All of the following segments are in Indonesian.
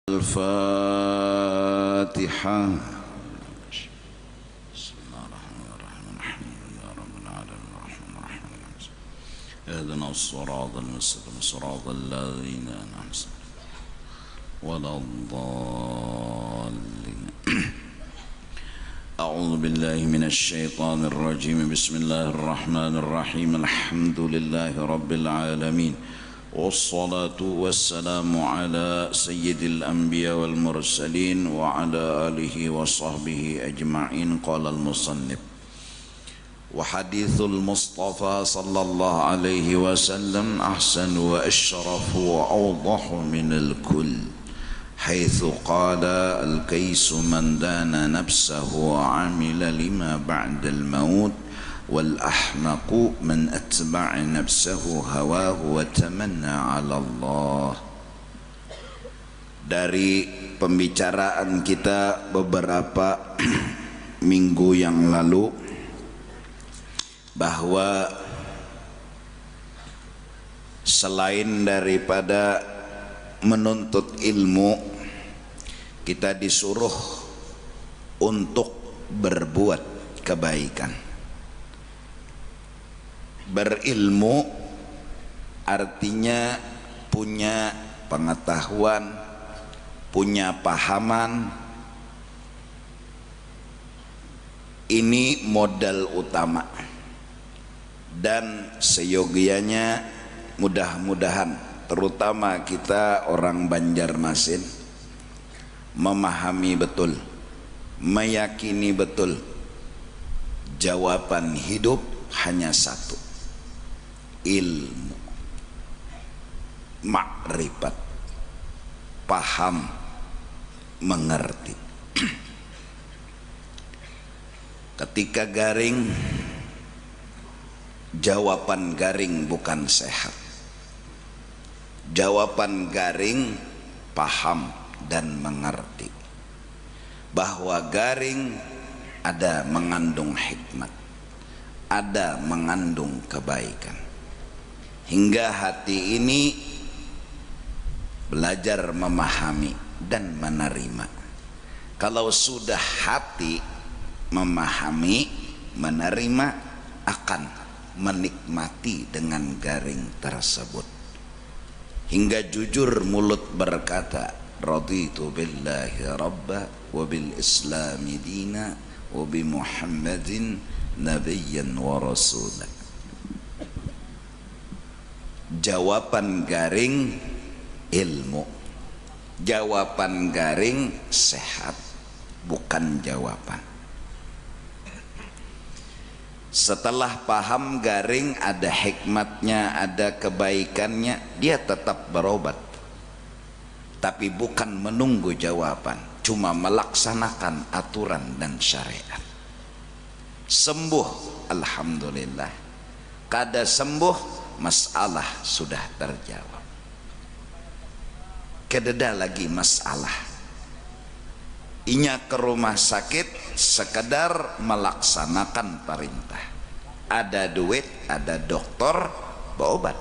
الفاتحة. بسم الله الرحمن الرحيم الحمد لله رب العالمين الرحمن الرحيم اهدنا الصراط المستقيم صراط الذين أنعمت ولا الضالين. أعوذ بالله من الشيطان الرجيم. بسم الله الرحمن الرحيم الحمد لله رب العالمين والصلاة والسلام على سيد الأنبياء والمرسلين وعلى آله وصحبه أجمعين. قال المصنف: وحديث المصطفى صلى الله عليه وسلم أحسن وأشرف وأوضح من الكل، حيث قال: الكيس من دان نفسه وعمل لما بعد الموت، والأحمق من أتبع نفسه هواه وتمنى على الله. Dari pembicaraan kita beberapa minggu yang lalu, bahwa selain daripada menuntut ilmu, kita disuruh untuk berbuat kebaikan. Berilmu artinya punya pengetahuan, punya pahaman. Ini modal utama, dan seyogianya mudah-mudahan terutama kita orang Banjarmasin memahami betul, meyakini betul jawaban hidup hanya satu: ilmu, makrifat, paham, mengerti. Ketika garing, jawaban garing bukan sehat. Jawaban garing paham dan mengerti bahwa garing ada mengandung hikmat, ada mengandung kebaikan. Hingga hati ini belajar memahami dan menerima. Kalau sudah hati memahami, menerima, akan menikmati dengan garing tersebut. Hingga jujur mulut berkata: raditu billahi rabba wa bil islami dina wa bi muhammadin nabiyyan wa rasulah. Jawaban garing ilmu, jawaban garing sehat, bukan jawaban. Setelah paham garing ada hikmatnya, ada kebaikannya, dia tetap berobat, tapi bukan menunggu jawaban, cuma melaksanakan aturan dan syariat. Sembuh, alhamdulillah. Kada sembuh, masalah sudah terjawab. Kededa lagi masalah. Inya ke rumah sakit sekedar melaksanakan perintah. Ada duit, ada dokter, berobat.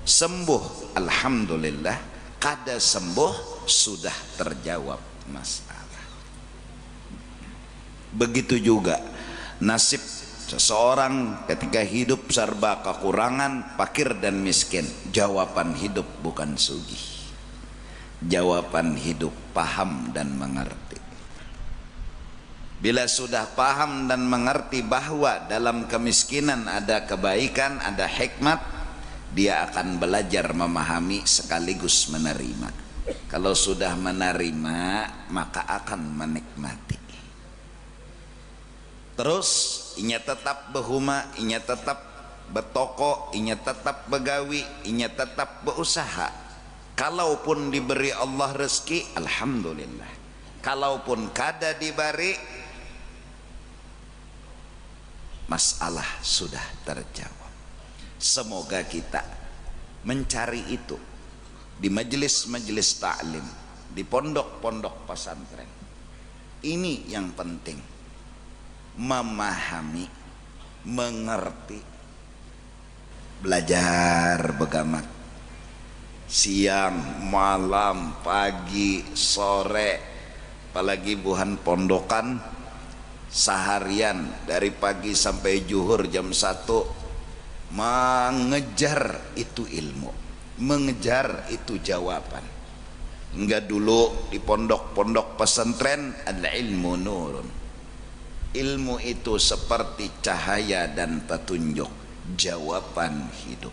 Sembuh, alhamdulillah. Kada sembuh, sudah terjawab masalah. Begitu juga nasib seseorang ketika hidup serba kekurangan, fakir dan miskin. Jawaban hidup bukan sugih. Jawaban hidup paham dan mengerti. Bila sudah paham dan mengerti bahwa dalam kemiskinan ada kebaikan, ada hikmat, dia akan belajar memahami sekaligus menerima. Kalau sudah menerima, maka akan menikmati. Terus inya tetap berhuma, inya tetap bertoko, inya tetap begawi, inya tetap berusaha. Kalaupun diberi Allah rezeki, alhamdulillah. Kalaupun kada diberi, masalah sudah terjawab. Semoga kita mencari itu di majelis-majelis ta'lim, di pondok-pondok pesantren. Ini yang penting, memahami, mengerti, belajar begamak, siang, malam, pagi, sore, apalagi buhan pondokan seharian dari pagi sampai zuhur jam 1 mengejar itu ilmu, mengejar itu jawaban. Enggak dulu di pondok-pondok pesantren ada ilmu nurun. Ilmu itu seperti cahaya dan petunjuk, jawaban hidup.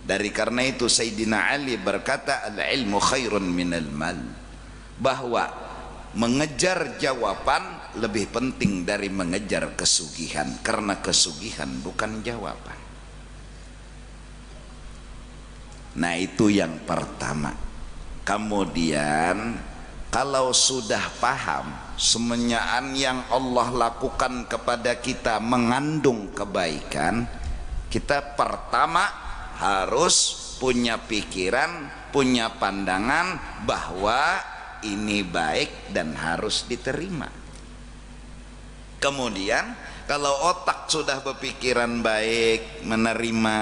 Dari karena itu Sayyidina Ali berkata al-ilmu khairun minal mal, bahwa mengejar jawaban lebih penting dari mengejar kesugihan, karena kesugihan bukan jawaban. Nah itu yang pertama. Kemudian kalau sudah paham semuanya yang Allah lakukan kepada kita mengandung kebaikan, kita pertama harus punya pikiran, punya pandangan bahwa ini baik dan harus diterima. Kemudian kalau otak sudah berpikiran baik, menerima,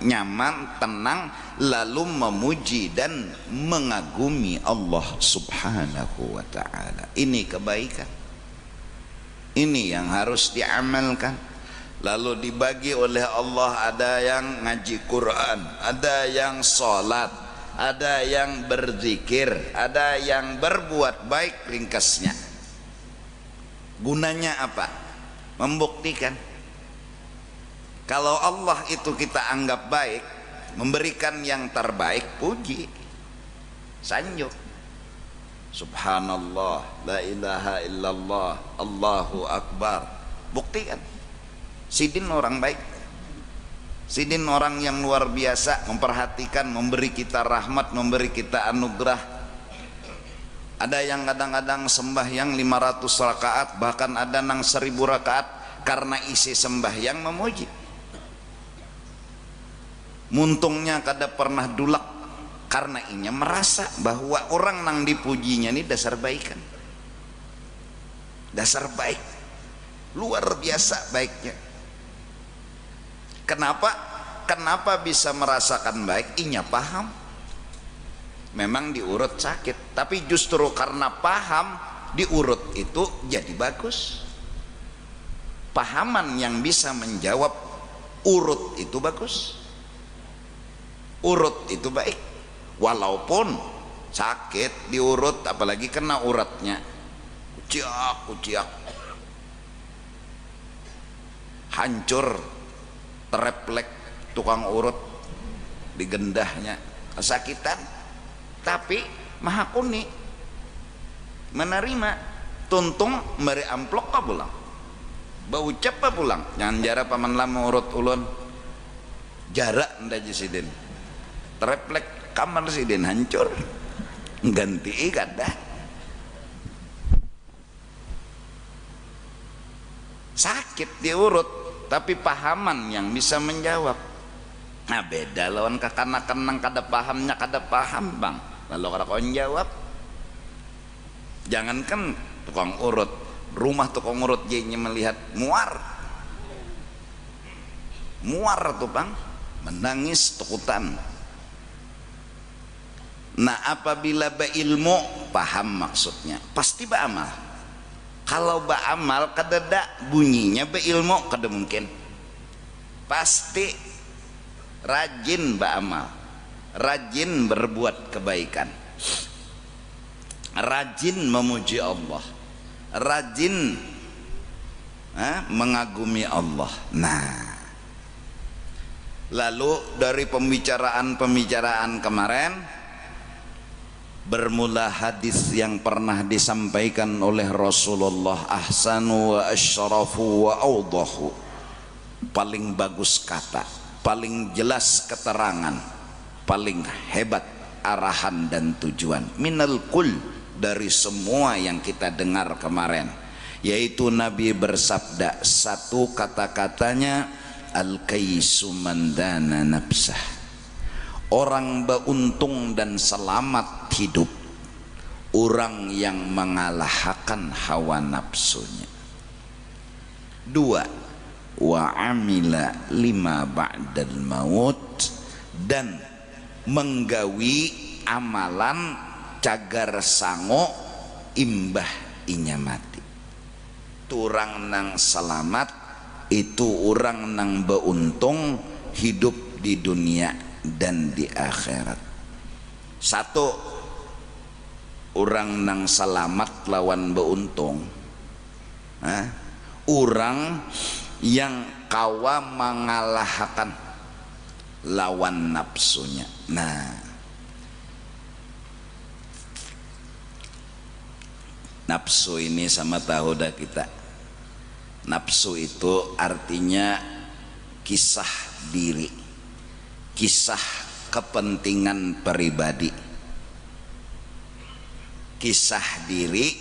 nyaman, tenang, lalu memuji dan mengagumi Allah subhanahu wa ta'ala. Ini kebaikan, ini yang harus diamalkan. Lalu dibagi oleh Allah, ada yang ngaji Quran, ada yang sholat, ada yang berzikir, ada yang berbuat baik. Ringkasnya gunanya apa? Membuktikan kalau Allah itu kita anggap baik, memberikan yang terbaik, puji, sanjung, subhanallah, la ilaha illallah, Allahu akbar. Buktikan Sidin orang baik, Sidin orang yang luar biasa, memperhatikan, memberi kita rahmat, memberi kita anugerah. Ada yang kadang-kadang sembahyang 500 rakaat, bahkan ada nang 1000 rakaat, karena isi sembahyang memuji. Muntungnya kada pernah dulak, karena inya merasa bahwa orang nang dipujinya ini dasar baikan, dasar baik, luar biasa baiknya. Kenapa bisa merasakan baik? Inya paham. Memang diurut sakit, tapi justru karena paham diurut itu jadi bagus. Pahaman yang bisa menjawab urut itu bagus, urut itu baik. Walaupun sakit diurut, apalagi kena uratnya, kuciak hancur, tereplek tukang urut di gendahnya, kesakitan. Tapi maha kuni menerima, tuntung meri amplok ka pulang, bau ucap pa pulang. Jangan jara paman lama urut ulun jarak nda Sidin, tereplek kamar Sidin hancur, ganti kada. Sakit diurut, tapi pahaman yang bisa menjawab. Nah beda lawan kekanakan nang kada pahamnya kada paham bang, lalu kada kau jawab. Jangankan tukang urut, rumah tukang urut jadinya melihat muar tuh bang, menangis takutan. Nah apabila berilmu paham maksudnya, pasti beramal. Kalau beramal kadada bunyinya berilmu kada mungkin. Pasti rajin beramal, rajin berbuat kebaikan, rajin memuji Allah, rajin mengagumi Allah. Nah lalu dari pembicaraan kemarin bermula hadis yang pernah disampaikan oleh Rasulullah, ahsanu wa asyrafu wa awdahu, paling bagus kata, paling jelas keterangan, paling hebat arahan dan tujuan, minal kul, dari semua yang kita dengar kemarin, yaitu Nabi bersabda, satu kata-katanya, al-kaisu mandana nafsah, orang beruntung dan selamat hidup, orang yang mengalahkan hawa nafsunya. Dua, wa amila lima ba'dal maut, dan menggawi amalan cagar sango imbah inya mati. Turang nang selamat itu orang nang beuntung hidup di dunia dan di akhirat. Satu, orang nang selamat lawan beuntung, orang yang kawa mengalahkan lawan nafsunya. Nah, nafsu ini sama tahu dah kita. Nafsu itu artinya kisah diri, kisah kepentingan pribadi, kisah diri,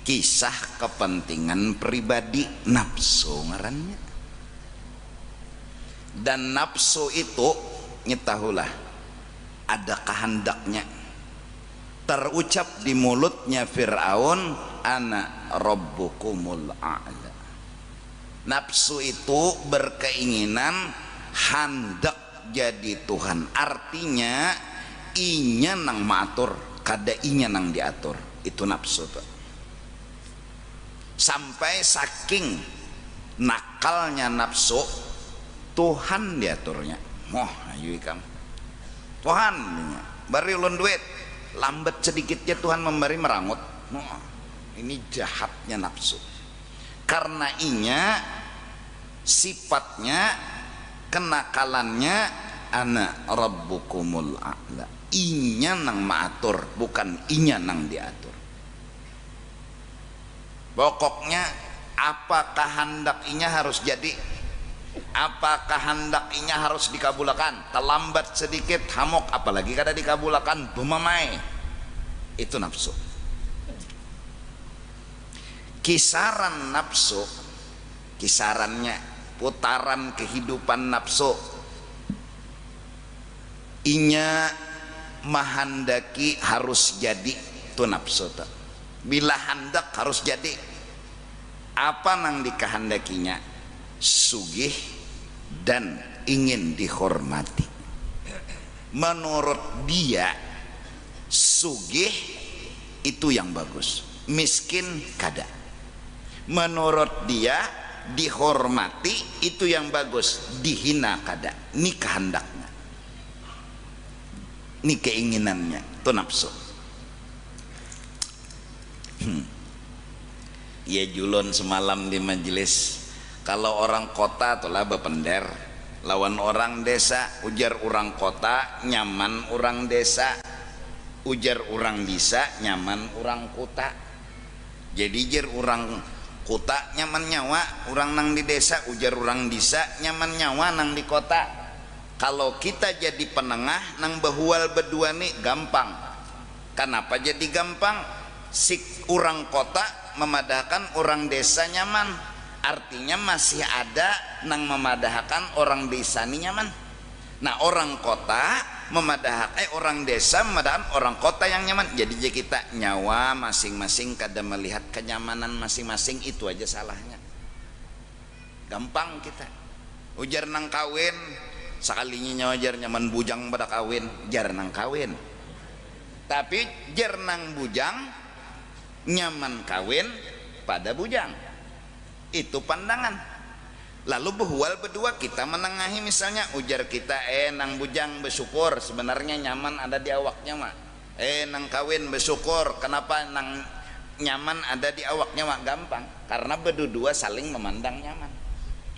kisah kepentingan pribadi, nafsu ngarannya. Dan nafsu itu ngetahulah ada kehendaknya. Terucap di mulutnya Fir'aun, ana rabbukumul a'la. Nafsu itu berkeinginan hendak jadi Tuhan, artinya inya nang maatur kada inya nang diatur. Itu nafsu tuh. Sampai saking nakalnya nafsu, Tuhan diaturnya. Moh ayo ikam Tuhan bari ulun duit, lambat sedikitnya Tuhan memberi merangut. Moh, ini jahatnya nafsu. Karena inya sifatnya kenakalannya ana rabbukumul a'la. Inya nang maatur, bukan inya nang diatur. Pokoknya apa kehendak inya harus jadi, apa kehendak inya harus dikabulkan. Terlambat sedikit hamok, apalagi kada dikabulkan bumamai. Itu nafsu. Kisaran nafsu, kisarannya putaran kehidupan nafsu, inya mahandaki harus jadi tu nafsu tu. Bila hendak harus jadi, apa nang dikehendakinya? Sugih dan ingin dihormati. Menurut dia sugih itu yang bagus, miskin kada. Menurut dia dihormati itu yang bagus, dihina kada. Ini kehendaknya, ini keinginannya, itu nafsu. Ya julon semalam di majelis, kalau orang kota itulah bepender lawan orang desa, ujar orang kota nyaman orang desa, ujar orang desa nyaman orang kota. Jadi jar orang kota nyaman nyawa orang nang di desa, ujar orang desa nyaman nyawa nang di kota. Kalau kita jadi penengah nang bahual berdua nih gampang. Kenapa jadi gampang? Si orang kota memadahkan orang desa nyaman, artinya masih ada nang memadahkan orang desa ini nyaman. Nah orang kota memadahkan orang desa memadahkan orang kota yang nyaman. Jadi kita nyawa masing-masing kada melihat kenyamanan masing-masing, itu aja salahnya. Gampang kita ujar nang kawin, sekalinya nyawa jar nyaman bujang pada kawin, jar nang kawin. Tapi jar nang bujang nyaman kawin pada bujang. Itu pandangan. Lalu behual berdua kita menengahi, misalnya ujar kita nang bujang bersyukur, sebenarnya nyaman ada di awaknya mak. Nang kawin bersyukur, kenapa nang nyaman ada di awaknya mak? Gampang, karena berdua saling memandang nyaman.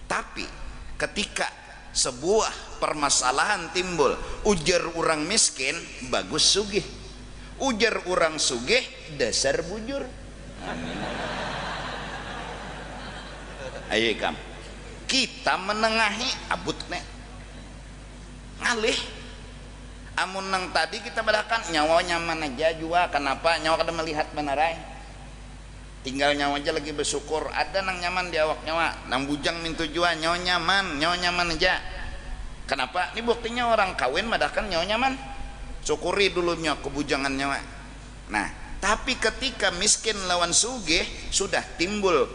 Tapi ketika sebuah permasalahan timbul, ujar orang miskin bagus sugih, ujar orang sugih dasar bujur. Ayo kam, kita menengahi abut nek ngalih. Amun nang tadi kita badakan nyawa nyaman aja jua, kenapa nyawa kada melihat benarai, tinggal nyawa aja lagi bersyukur. Ada nang nyaman di awak nyawa, nang bujang mintu jua nyawa nyaman aja. Kenapa? Ini buktinya orang kawin badakan nyawa nyaman, syukuri dulunya kebujangan nyawa. Nah tapi ketika miskin lawan sugih sudah timbul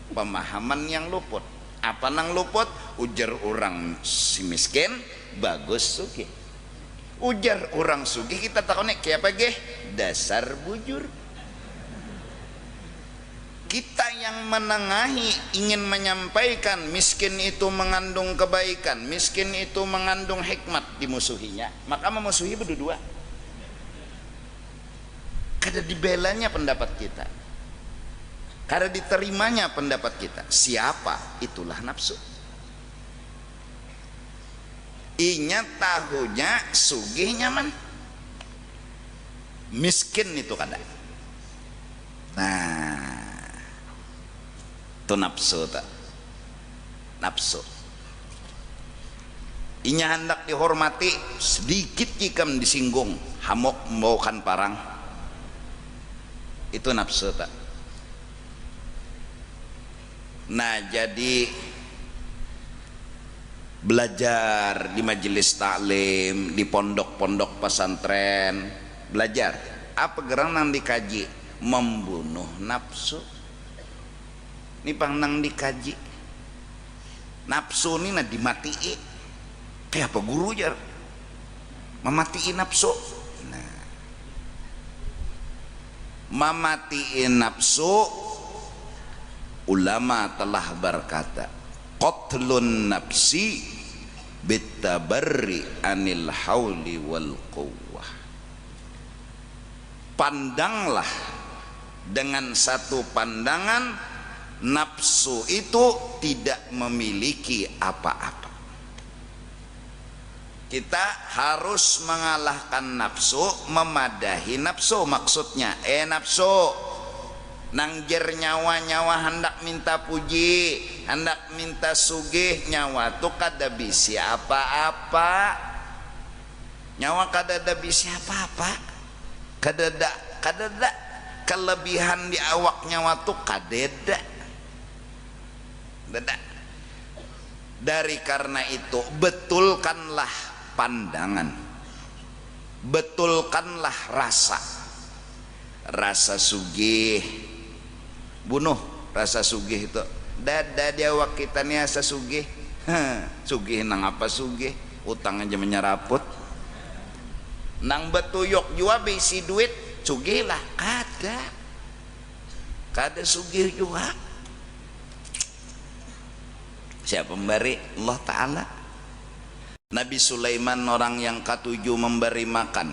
pemahaman yang luput. Apa nang luput? Ujar orang si miskin bagus sugih, Ujar orang sugih kita takone kayak apa geh? Dasar bujur. Kita yang menengahi ingin menyampaikan miskin itu mengandung kebaikan, miskin itu mengandung hikmat, dimusuhinya, maka memusuhi berdua. Kada dibelanya pendapat kita, kada diterimanya pendapat kita. Siapa? Itulah nafsu. Inya tahunya sugih nyaman, miskin itu kada. Nah, itu nafsu tak? Nafsu. Inya hendak dihormati, sedikit jikam disinggung, hamok membawakan parang. Itu nafsu tak? Nah, jadi belajar di majelis taklim, di pondok-pondok pesantren, belajar apa gerang nang dikaji? Membunuh nafsu. Ini pang nang dikaji nafsu ini na dimatii. Kayak apa guru jar mematii nafsu. Nah, mematii nafsu, ulama telah berkata qatlun nafsi bitabarri anil hauli wal quwwah. Pandanglah dengan satu pandangan nafsu itu tidak memiliki apa-apa. Kita harus mengalahkan nafsu, memadahi nafsu. Maksudnya nafsu nangjer nyawa hendak minta puji, hendak minta sugih, nyawa tuh kada bisi apa-apa. Nyawa kada ada bisi apa-apa, kada ada kelebihan di awak nyawa tuh kadeda. Dari karena itu betulkanlah pandangan, betulkanlah rasa sugih. Bunuh rasa sugih itu. Dada di awak kita nih asa sugih. Sugih nang apa sugih? Utang aja menyeraput. Nang betuyok jua bisi duit, sugih lah. Kada sugih juga. Siapa memberi? Allah Ta'ala. Nabi Sulaiman orang yang ketujuh memberi makan.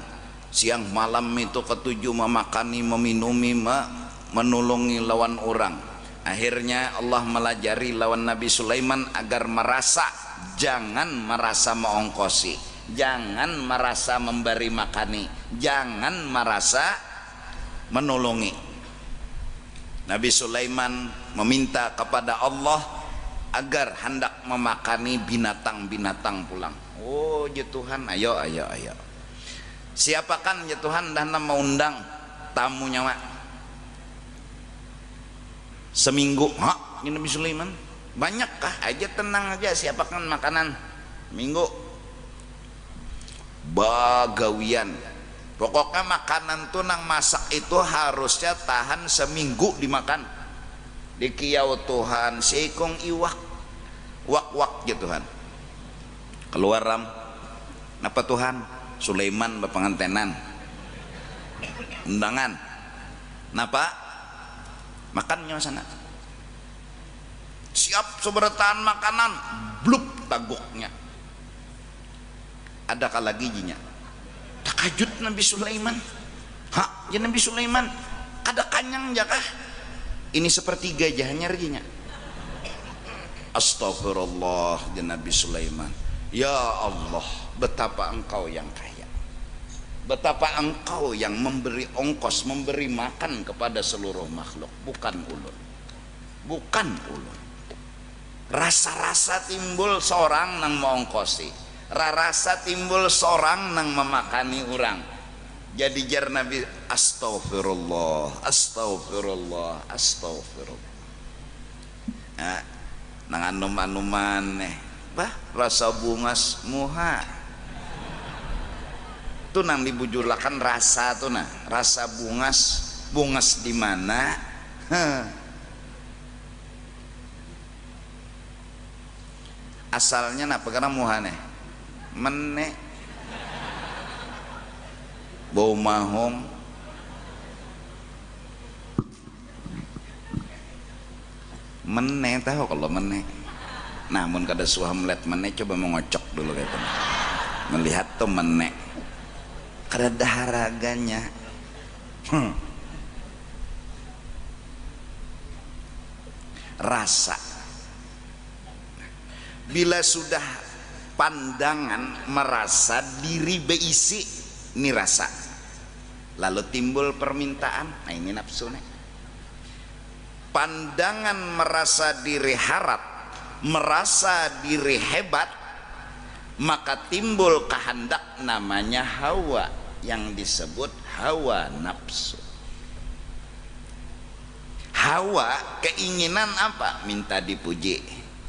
Siang malam itu ketujuh memakani, meminumi, menolongi lawan orang. Akhirnya Allah melajari lawan Nabi Sulaiman agar merasa, jangan merasa meongkosi, jangan merasa memberi makani, jangan merasa menolongi. Nabi Sulaiman meminta kepada Allah agar hendak memakani binatang-binatang pulang. Oh ya Tuhan, ayo. Siapakan ya Tuhan dah mau undang tamu nyawa seminggu. Ini Nabi Sulaiman banyakkah aja, tenang aja, siapakan makanan minggu bagawian. Pokoknya makanan tuh nang masak itu harusnya tahan seminggu dimakan. Dikiau Tuhan seikong iwak wak ya Tuhan keluar ram napa Tuhan Sulaiman bepengantenan undangan napa makannya sana siap seberatan makanan bluk taguknya adakah lagi jinya takajut Nabi Sulaiman. Ya Nabi Sulaiman kada kanyang jakah ini sepertiga jahannya reginya. Astagfirullah ya Nabi Sulaiman. Ya Allah, betapa engkau yang kaya, betapa engkau yang memberi ongkos, memberi makan kepada seluruh makhluk, bukan ulun, bukan ulun. Rasa-rasa timbul seorang nang mengongkosi, rasa timbul seorang nang memakani orang. Jadi jar Nabi astagfirullah, astagfirullah, astagfirullah. Nah, nang anum-anuman rasa bungas muha. Tuh nang dibujulakan rasa tuh nah, rasa bungas di mana? Asalnya napa karena muha nih? bau mahong meneh tahu kalau meneh. Namun kada suah melihat meneh, coba mengocok dulu gitu. Melihat tuh meneh kada daharaganya. Rasa bila sudah pandangan merasa diri beisi, ini rasa, lalu timbul permintaan, nah ini nafsu nih. Pandangan merasa diri harap, merasa diri hebat, maka timbul kehendak, namanya hawa, yang disebut hawa nafsu. Hawa keinginan apa? Minta dipuji.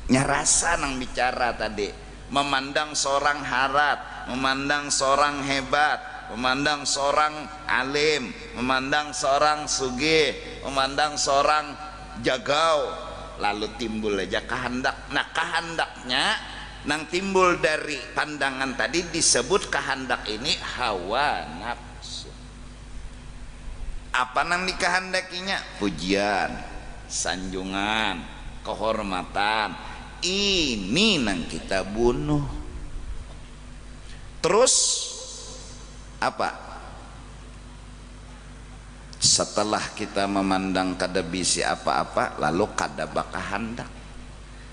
Nyarasa nang bicara tadi, memandang seorang harat, memandang seorang hebat, memandang seorang alim, memandang seorang sugih, memandang seorang jagau, lalu timbul aja kehendak. Nah kehendaknya nang timbul dari pandangan tadi disebut kehendak, ini hawa nafsu. Apa nang dikehendakinya? Pujian, sanjungan, kehormatan. Ini nang kita bunuh. Terus apa? Setelah kita memandang kada bisi apa-apa, lalu kada bakahandak.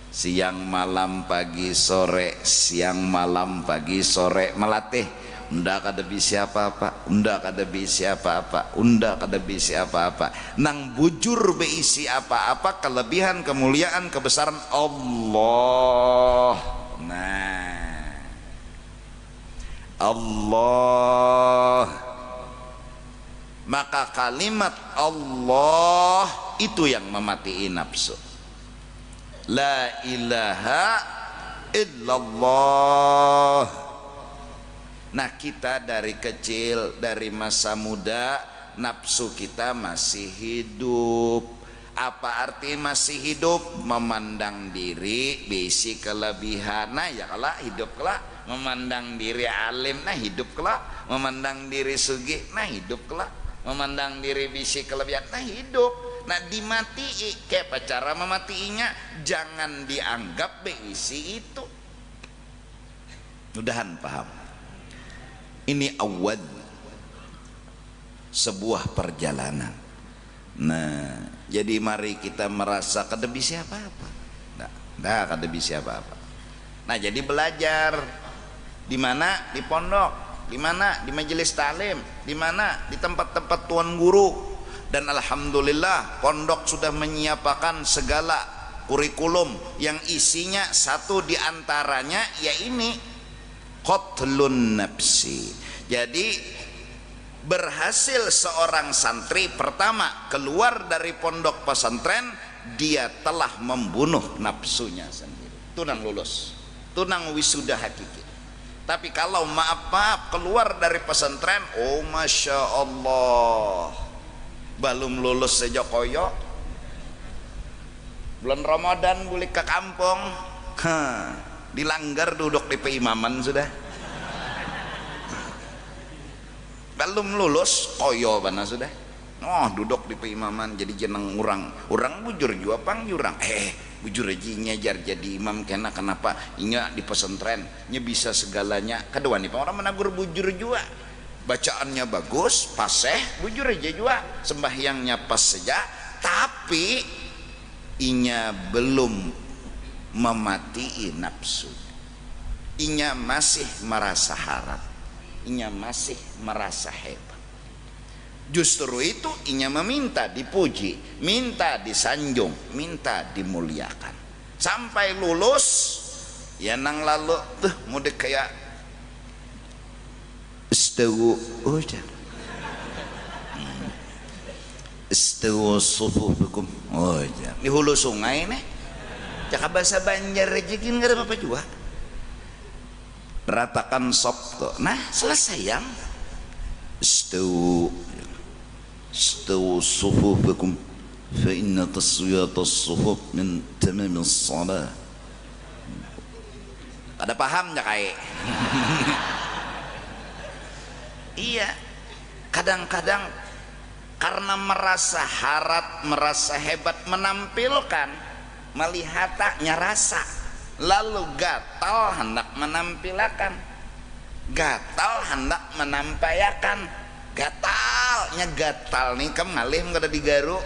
Siang malam pagi sore, siang malam pagi sore melatih. Unda kada bisi apa-apa, unda kada bisi apa-apa, unda kada bisi apa-apa. Nang bujur beisi apa-apa, kelebihan, kemuliaan, kebesaran Allah. Nah, Allah. Maka kalimat Allah itu yang mematikan nafsu. La ilaha illallah. Nah kita dari kecil, dari masa muda, nafsu kita masih hidup. Apa arti masih hidup? Memandang diri bisi kelebihan. Nah ya kalah hidup kelak. Memandang diri alim, nah hidup kelak. Memandang diri sugi, nah hidup kelak. Memandang diri bisi kelebihan, nah hidup. Nah dimati, kayak apa cara mematiinya? Jangan dianggap bisi itu. Mudahan paham. Ini awal sebuah perjalanan. Nah, jadi mari kita merasa kada bisa apa-apa. Nah, kada bisa apa-apa. Nah, jadi belajar di mana? Di pondok, di mana? Di majelis taklim, di mana? Di tempat-tempat tuan guru. Dan alhamdulillah pondok sudah menyiapkan segala kurikulum yang isinya satu di antaranya ya ini qatlun nafsi. Jadi berhasil seorang santri pertama keluar dari pondok pesantren, dia telah membunuh nafsunya sendiri. Itu nang lulus, itu nang wisuda hakiki. Tapi kalau maaf keluar dari pesantren, oh masya Allah, belum lulus saja koyo, bulan Ramadan boleh ke kampung, dilanggar duduk di peimaman sudah. Belum lulus koyo bana sudah. Oh duduk di peimaman jadi jeneng orang bujur jua pang jurang. Bujur aja nyajar jadi imam kena kenapa inya di pesantren nya bisa segalanya. Kedua nih orang menagur bujur jua. Bacaannya bagus, paseh, bujur aja jua. Sembahyangnya pas saja, tapi inya belum mematikan nafsu. Inya masih merasa harap, inya masih merasa hebat. Justru itu inya meminta dipuji, minta disanjung, minta dimuliakan. Sampai lulus ya nang lalu tuh mudik kayak istawu udah. Istawu sufufukum. Oh ya. Di hulu sungai nih. Cakap bahasa Banjar rejekin enggak ada apa-apa juga. Ratakan sop tuh. Nah selesai yang istawu sufufukum fa inna taswiyatas sufuf min tamamis shalah. Ada paham ya kai? Iya. Kadang-kadang karena merasa harat, merasa hebat, menampilkan, melihatnya rasa, lalu gatal hendak menampilkan, gatal hendak menampayakan, gatal nih kamu ngalih nggak ada digaru,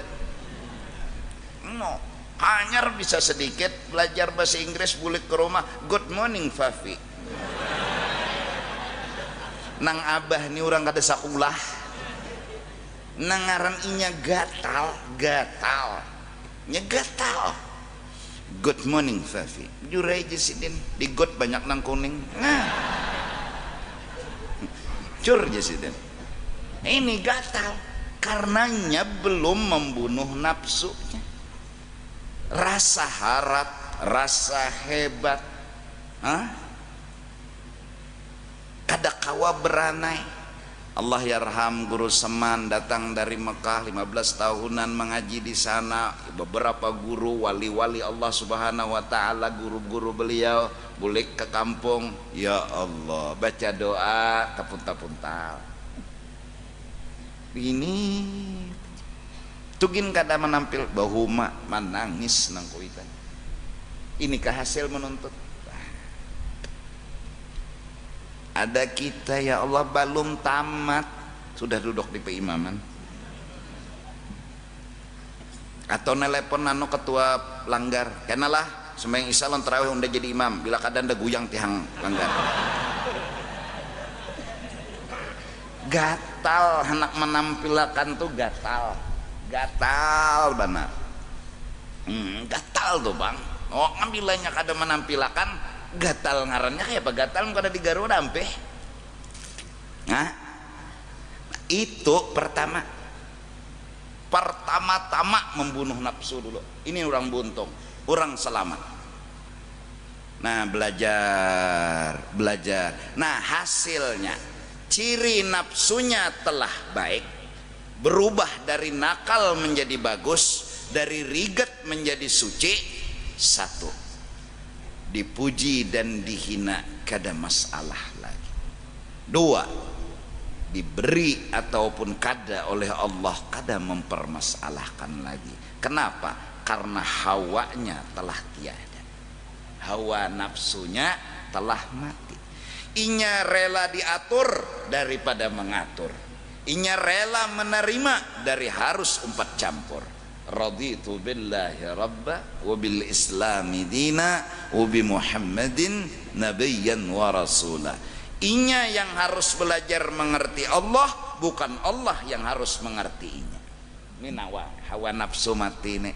no, hanya bisa sedikit belajar bahasa Inggris, bulik ke rumah, good morning Fafi, nang abah nih orang kada sakulah, nangaran inya gatal, good morning Fafi, jurai aja sidin, di got banyak nang kuning, nah, cur aja sidin, ini gatal, karenanya belum membunuh nafsunya, rasa harat, rasa hebat, kada kawa beranai. Allah yarham guru Seman datang dari Mekah 15 tahunan mengaji di sana, beberapa guru wali-wali Allah Subhanahu wa taala, guru-guru beliau bulik ke kampung, ya Allah baca doa tapun-tapuntal ini tugin kada menampil bahuma menangis nang kuitan, inikah hasil menuntut. Ada kita ya Allah belum tamat sudah duduk di peimaman, atau nelpon nano ketua langgar, kenalah sembahyang isya lan tarawih udah jadi imam, bila kadang ada guyang tihang langgar, gatal hendak menampilkan tuh gatal benar, gatal tuh bang, oh ngambilanya kada menampilkan, gatal ngarannya kayak apa, gatal kada di Garuda ampe. Nah, itu pertama-tama membunuh nafsu dulu. Ini orang buntung, orang selamat. Nah, belajar. Nah, hasilnya ciri nafsunya telah baik, berubah dari nakal menjadi bagus, dari rigat menjadi suci. Satu, dipuji dan dihina kada masalah lagi. Dua, diberi ataupun kada oleh Allah kada mempermasalahkan lagi. Kenapa? Karena hawanya telah tiada, hawa nafsunya telah mati. Inya rela diatur daripada mengatur, inya rela menerima dari harus umpat campur. Raditu billahi rabba wa bil islami dina wa bi muhammadin nabiyyan wa rasula. Inya yang harus belajar mengerti Allah, bukan Allah yang harus mengerti inya. Ini hawa nafsu mati nih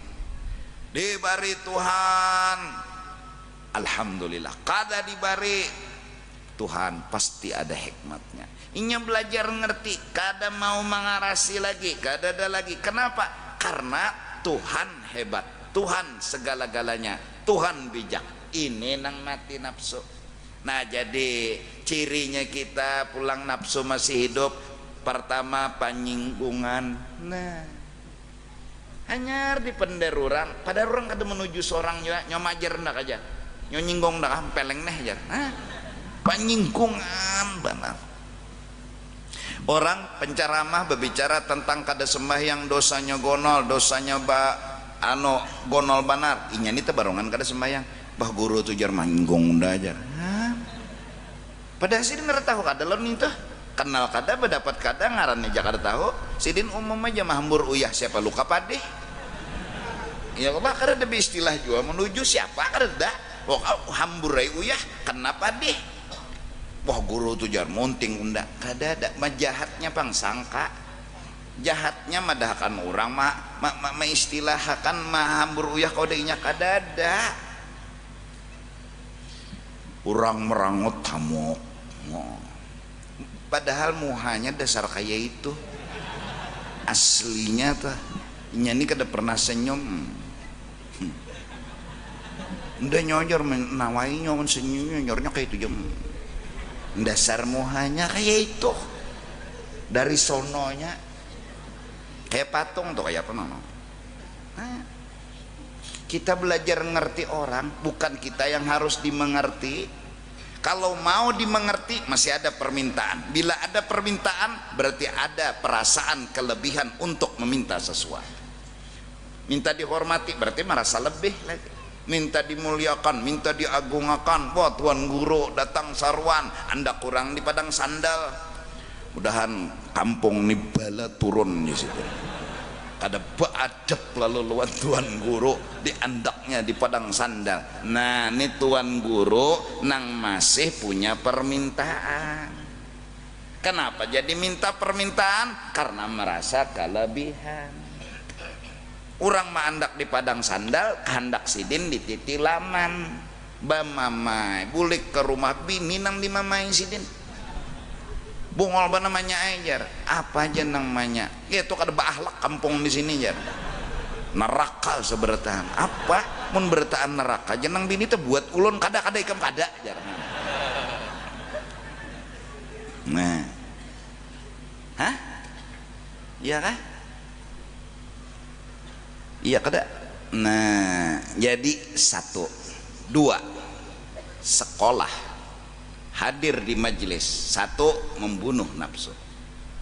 dibari Tuhan, alhamdulillah. Kada dibari Tuhan pasti ada hikmatnya. Inya belajar ngerti, kada mau mengarasi lagi, kada ada lagi. Kenapa? Karena Tuhan hebat, Tuhan segala-galanya, Tuhan bijak. Ini nang mati nafsu. Nah, jadi cirinya kita pulang nafsu masih hidup, pertama panyinggungan. Nah, hanya di pender orang, pada orang kada menuju seorang juga nyomajer ndak aja, nyonyinggong ndak peleng neh aja. Nah, panyinggungan benar. Orang penceramah berbicara tentang kada sembahyang dosanya gonol, dosanya gonol banar. Inya ini tebarongan kada sembahyang. Bah guru tujar manggong dah ajar. Padahal sidin kada tahu kada lon itu. Kenal kada berdapat kada ngarannya jak kada tahu. Sidin umum aja mahambur uyah siapa luka padeh. Ya Allah kada ada istilah juga menuju siapa kada dah. Wah hamburai uyah kenapa deh? Wah guru tujar monting unda kada ada, mah jahatnya pang sangka, jahatnya madahkan orang ma istilahkan mah hambur uyah kodenya kada ada. Orang merangut tamok, padahal muhanya dasar kaya itu, aslinya tuh ini kada pernah senyum. Udah nyonyor menawai nyon senyum nyornya kayak itu jam. Dasar muhanya kayak itu, dari sononya kayak patung tuh kayak apa nono. Nah, kita belajar ngerti orang, bukan kita yang harus dimengerti. Kalau mau dimengerti masih ada permintaan. Bila ada permintaan berarti ada perasaan kelebihan untuk meminta sesuatu. Minta dihormati berarti merasa lebih lagi. Minta dimuliakan, minta diagungkan. Wah, tuan guru datang sarwan, Anda kurang di padang sandal. Mudahan kampung nih bala turun di situ. Kada beadab lalu luan tuan guru di andaknya di padang sandal. Nah, ini tuan guru nang masih punya permintaan. Kenapa jadi minta permintaan? Karena merasa kelebihan. Orang maandak di padang sandal, kehendak sidin di titilaman. Bamamai, bulik ke rumah bini nang di mamai sidin. Bungol ba namanya ajar? Apa aja namanya? Itu kada baakhlak kampung di sini jar. Neraka sebertaan. Apa? Mun bertaan neraka jenang bini teh buat ulun kada ikam kada jar. Nah. Hah? Iya kah? Iya kada? Nah, jadi 1, 2 sekolah hadir di majelis. 1 membunuh nafsu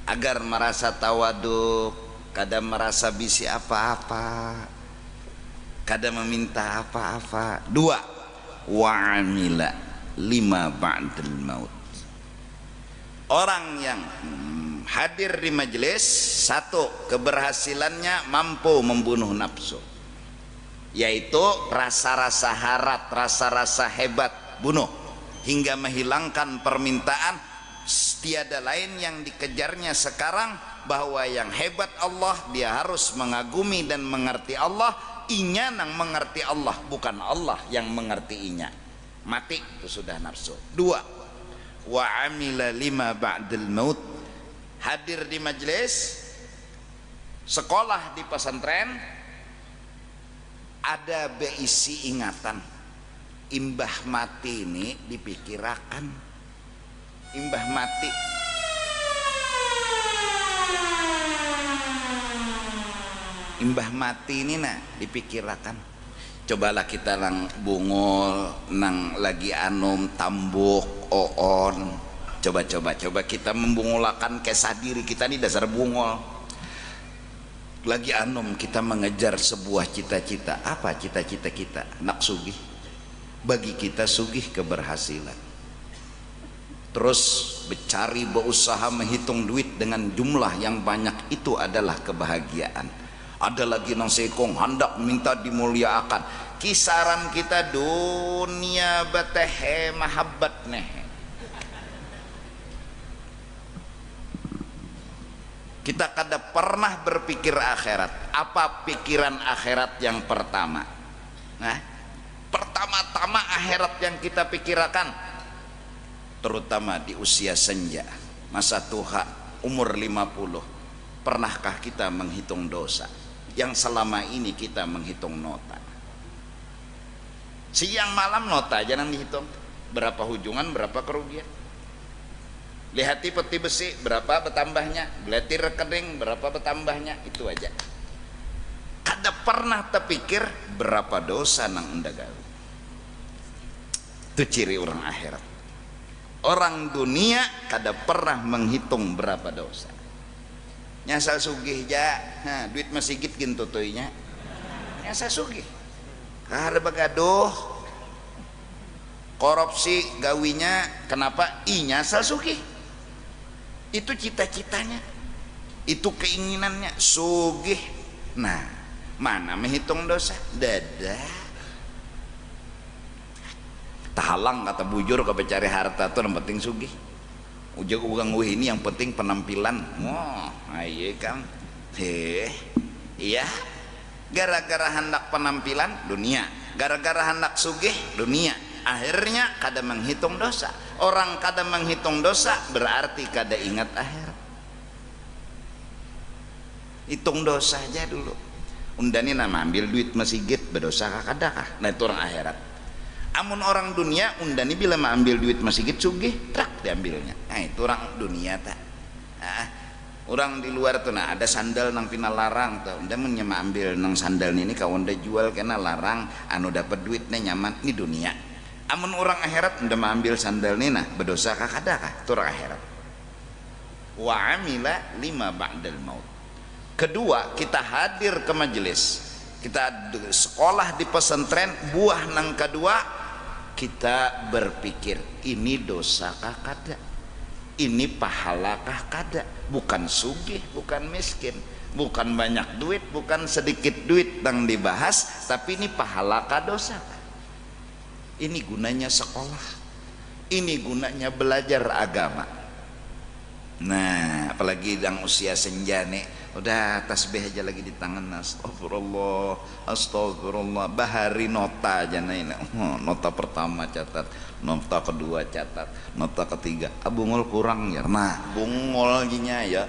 agar merasa tawaduk, kada merasa bisi apa-apa, kada meminta apa-apa. 2 wa'amila lima ba'dal maut. Orang yang hadir di majelis, 1 keberhasilannya mampu membunuh nafsu, yaitu rasa-rasa harat, rasa-rasa hebat, bunuh hingga menghilangkan permintaan. Tiada lain yang dikejarnya sekarang, bahwa yang hebat Allah, dia harus mengagumi dan mengerti Allah. Inya nang mengerti Allah, bukan Allah yang mengerti inya. Mati itu sudah nafsu. 2 wa amila lima ba'dal maut. Hadir di majelis, sekolah di pesantren, ada beisi ingatan. Imbah mati ini dipikirakan. Imbah mati ini nah dipikirakan. Cobalah kita nang bungol, nang lagi anum tambuk oon, coba kita membungolakan kesah diri kita nih, dasar bungol. Lagi anum kita mengejar sebuah cita-cita. Apa cita-cita kita? Nak sugih. Bagi kita sugih keberhasilan. Terus bercari, berusaha menghitung duit dengan jumlah yang banyak, itu adalah kebahagiaan. Ada lagi nang sekong hendak minta dimuliakan. Kisaran kita dunia batehe mahabbat neh. Kita kada pernah berpikir akhirat. Apa pikiran akhirat yang pertama? Nah, pertama-tama akhirat yang kita pikirkan, terutama di usia senja, masa tuha, umur 50. Pernahkah kita menghitung dosa yang selama ini kita menghitung nota? Siang malam nota jangan dihitung. Berapa hujungan, berapa kerugian. Lihati peti besi, berapa bertambahnya. Belati rekening, berapa bertambahnya. Itu aja. Kada pernah terpikir berapa dosa nang enda gawe. Itu ciri orang akhirat. Orang dunia kada pernah menghitung berapa dosa. Nyasal sugih ja, nah, duit masigit gitu toynya. Nyasal sugih. Kada bagaduh. Korupsi gawinya, kenapa? Nyasal sugih. Itu cita-citanya. Itu keinginannya, sugih. Nah, mana menghitung dosa? Dadah. Tahalang kata bujur ke cari harta tuh yang penting sugih. Ujung ugang ini yang penting penampilan. Wah, ayo kan. Iya. Gara-gara hendak penampilan dunia, gara-gara hendak sugih dunia. Akhirnya kada menghitung dosa. Orang kada menghitung dosa berarti kada ingat akhirat. Hitung dosa aja dulu. Undani nama ambil duit masigit berdosa kada kah? Nah itu orang akhirat. Amun orang dunia undani bila mau ambil duit masigit sugih trak diambilnya. Nah itu orang dunia tak. Orang di luar tuh nah ada sandal nang pina larang tuh. Unda mun nyama ambil nang sandal ini kau unda jual kena larang anu dapat duitnya nyaman. Ini dunia. Amun orang akhirat udah ambil sandal nina berdosa kah kadakah tur akhirat. Wa amila lima ba'dal maut. Kedua, kita hadir ke majelis, kita sekolah di pesantren, buah nang kedua kita berpikir ini dosakah kada, ini pahalakah kada. Bukan sugih, bukan miskin, bukan banyak duit, bukan sedikit duit yang dibahas, tapi ini pahalakah dosakah. Ini gunanya sekolah, ini gunanya belajar agama. Nah, apalagi yang usia senja nih, udah tasbih aja lagi di tangan, astagfirullah, astagfirullah, bahari nota aja nih. Nota pertama catat, nota kedua catat, nota ketiga abungol kurang ya. Nah, bungol ginya ya.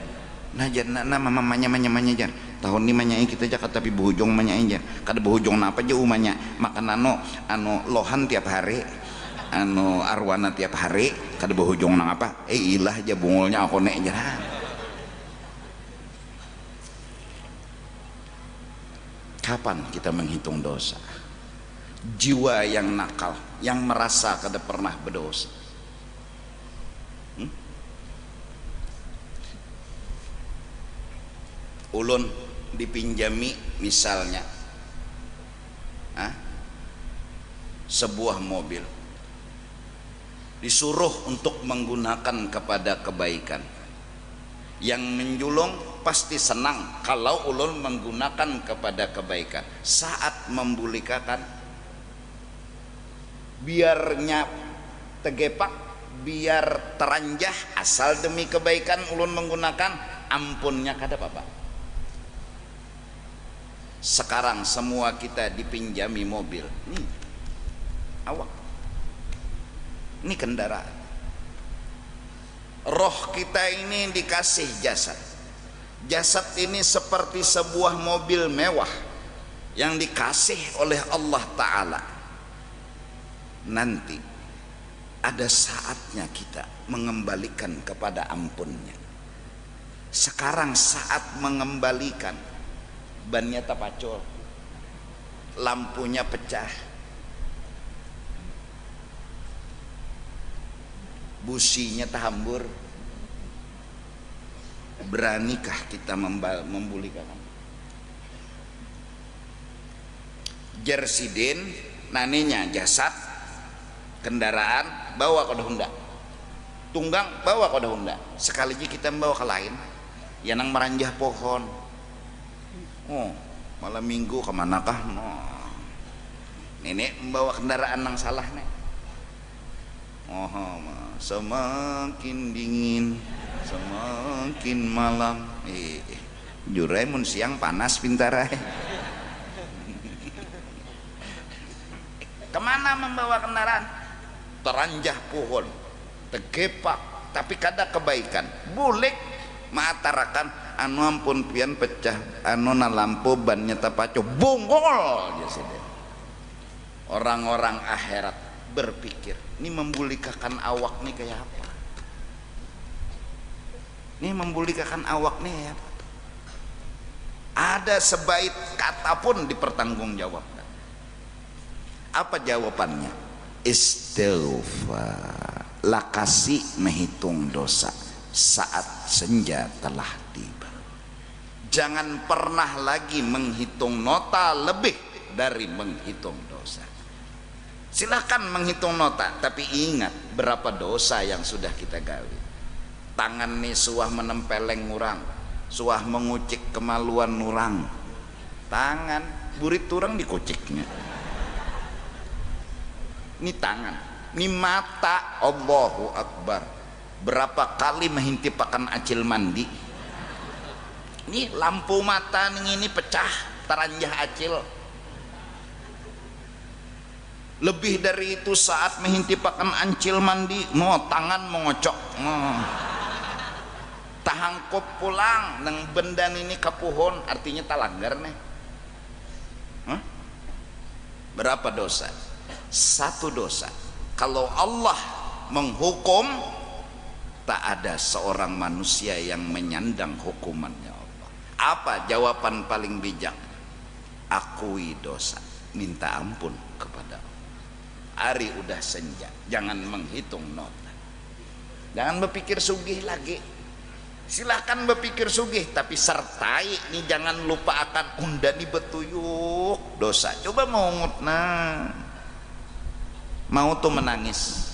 Nah, jangan mamanya jan. Tahun ini manyai kita jakat tapi berhujung manyai jan. Kada berhujung napa aja umanya. Makan anu lohan tiap hari. Anu arwana tiap hari kada berhujung nang apa ilah aja bungolnya aku nek aja. Kapan kita menghitung dosa? Jiwa yang nakal, yang merasa kada pernah berdosa, ulun dipinjami misalnya sebuah mobil, disuruh untuk menggunakan kepada kebaikan. Yang menjulung pasti senang kalau ulun menggunakan kepada kebaikan. Saat membulikakan, biarnya tegepak, biar teranjah, asal demi kebaikan ulun menggunakan, ampunnya kada apa-apa. Sekarang semua kita dipinjami mobil, nih awak, ini kendaraan. Roh kita ini dikasih jasad. Jasad ini seperti sebuah mobil mewah yang dikasih oleh Allah Ta'ala. Nanti ada saatnya kita mengembalikan kepada ampunnya. Sekarang saat mengembalikan, bannya tapacol, lampunya pecah, businya terhambur, beranikah kita membulikakan? Jersidin naninya jasad kendaraan bawa ke Honda, tunggang bawa ke Honda, sekali aja kita membawa ke lain ya nang meranjah pohon. Oh, malam minggu kemanakah? Nenek membawa kendaraan nang salah nek. Semakin dingin, semakin malam. Juremun siang panas pintar. Kemana membawa kendaraan? Teranjah pohon, tegepak, tapi kada kebaikan. Bulik maatarakan anu ampun pian pecah, anu na lampu bannya tapaco bungol. Orang-orang akhirat berpikir, ini membulikakan awak nih kayak apa? Ini membulikakan awak nih kayak apa? Ada sebaik kata pun dipertanggungjawabkan. Apa jawabannya? Istighfar. Lakasi menghitung dosa saat senja telah tiba. Jangan pernah lagi menghitung nota lebih dari menghitung dosa. Silahkan menghitung nota, tapi ingat berapa dosa yang sudah kita gawe. Tangan nih suah menempeleng ngurang, suah mengucik kemaluan nurang. Tangan burit turang dikuciknya. Ini tangan, ini mata, Allahu Akbar. Berapa kali menghintipakan acil mandi. Ini lampu mata ini pecah, teranjah acil. Lebih dari itu saat menghintipakan ancil mandi, tangan mengocok, tahangkop pulang nang benda ini kapuhon, artinya talanggar nih. Berapa dosa? Satu dosa. Kalau Allah menghukum, tak ada seorang manusia yang menyandang hukumannya Allah. Apa jawaban paling bijak? Akui dosa, minta ampun kepada Allah. Ari udah senja, jangan menghitung nota, jangan berpikir sugih lagi. Silahkan berpikir sugih, tapi sertai nih, jangan lupa akan undani betuyuk dosa. Coba mau tuh menangis,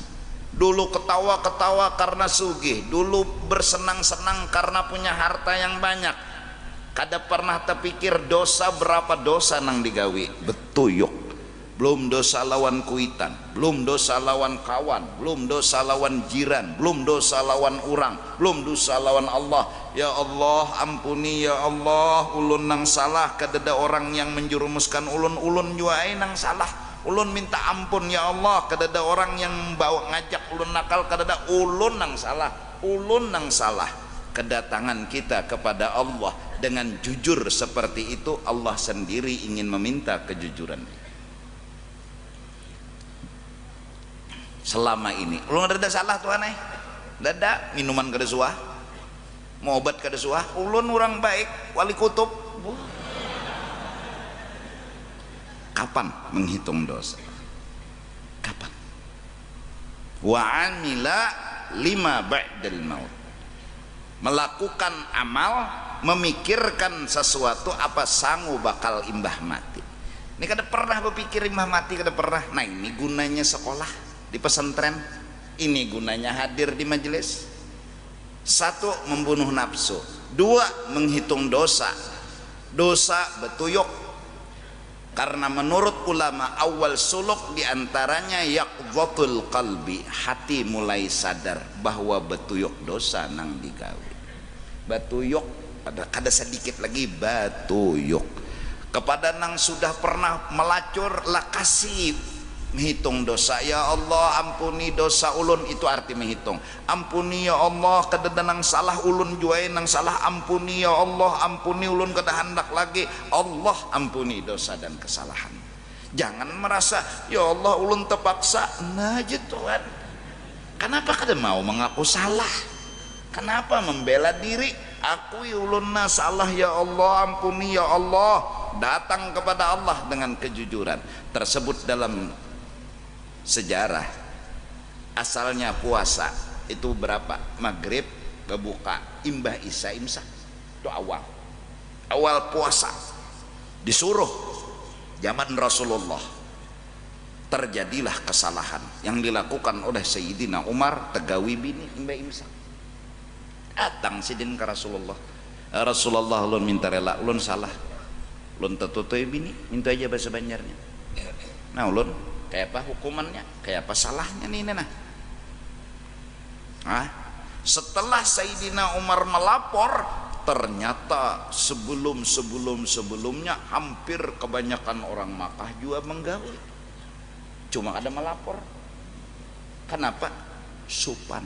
dulu ketawa-ketawa karena sugih, dulu bersenang-senang karena punya harta yang banyak, kada pernah terpikir dosa berapa dosa nang digawi betuyuk. Belum dosa lawan kuitan, belum dosa lawan kawan, belum dosa lawan jiran, belum dosa lawan orang, belum dosa lawan Allah. Ya Allah ampuni ya Allah, ulun nang salah, kadada orang yang menjerumuskan ulun juai nang salah, ulun minta ampun ya Allah, kadada orang yang bawa ngajak ulun nakal, kadada ulun nang salah. Kedatangan kita kepada Allah dengan jujur seperti itu, Allah sendiri ingin meminta kejujuran. Selama ini ulun ada salah tuh aneh, dada minuman kada suah, mau obat kada suah, ulun orang baik, wali kutub. Kapan menghitung dosa? Kapan? Wa amila lima ba'dal maut, melakukan amal, memikirkan sesuatu apa sangu bakal imbah mati. Ini kada pernah berpikir imbah mati, kada pernah. Nah ini gunanya sekolah di pesantren, ini gunanya hadir di majelis. Satu, membunuh nafsu. Dua, menghitung dosa betuyuk. Karena menurut ulama awal suluk diantaranya yaqdhatul qalbi, hati mulai sadar bahwa betuyuk dosa nang digawe. Betuyuk ada sedikit lagi betuyuk kepada nang sudah pernah melacur lah, kasih menghitung dosa. Ya Allah ampuni dosa ulun, itu arti menghitung. Ampuni ya Allah kadada nang salah ulun juai nang salah, ampuni ya Allah, ampuni ulun kada hendak lagi. Allah ampuni dosa dan kesalahan. Jangan merasa ya Allah ulun terpaksa. Nah Tuhan, kenapa kada mau mengaku salah? Kenapa membela diri? Akui ulun na salah ya Allah, ampuni ya Allah. Datang kepada Allah dengan kejujuran. Tersebut dalam sejarah. Asalnya puasa itu berapa? Maghrib, berbuka, imbah isya, imsak. Itu awal puasa. Disuruh zaman Rasulullah. Terjadilah kesalahan yang dilakukan oleh Sayyidina Umar, tegawi bini imbah imsak. Datang sidin ke Rasulullah. Rasulullah ulun minta rela, ulun salah, ulun tertutup bini, minta aja bahasa Banjarnya. Nah ulun kayak apa hukumannya, kayak apa salahnya nih nah. Setelah Sayyidina Umar melapor, ternyata sebelumnya hampir kebanyakan orang Makkah juga menggaul, cuma ada melapor. Kenapa? Supan